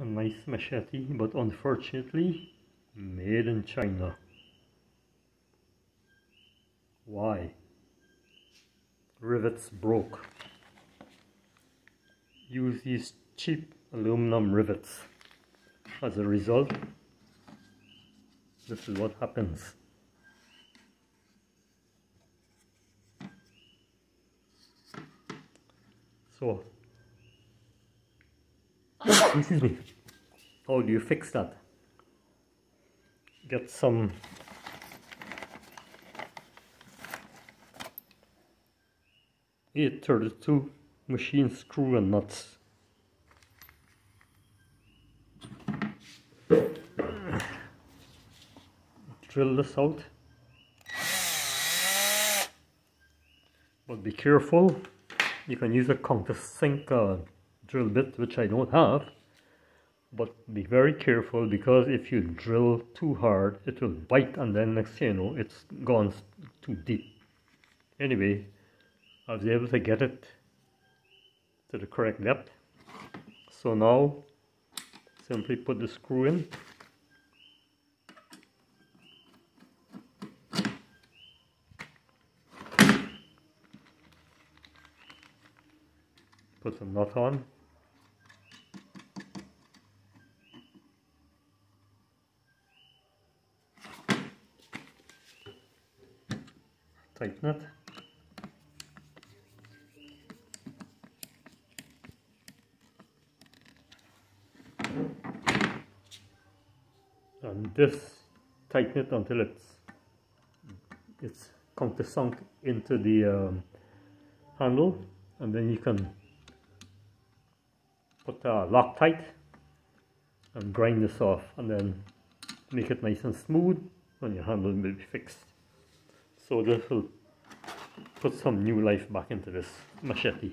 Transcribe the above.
A nice machete, but unfortunately made in China. Why? Rivets broke. Use these cheap aluminum rivets. As a result, this is what happens. So, excuse me, how do you fix that? Get some .832 machine screw and nuts. Drill this out, but be careful. You can use a countersink drill bit, which I don't have, but be very careful, because if you drill too hard it will bite, and then next thing you know it's gone too deep. Anyway, I was able to get it to the correct depth, so now simply put the screw in. Put the nut on. Tighten it. And this, tighten it until it's countersunk into the handle, and then you can put Loctite and grind this off, and then make it nice and smooth, and your handle will be fixed. So this will put some new life back into this machete.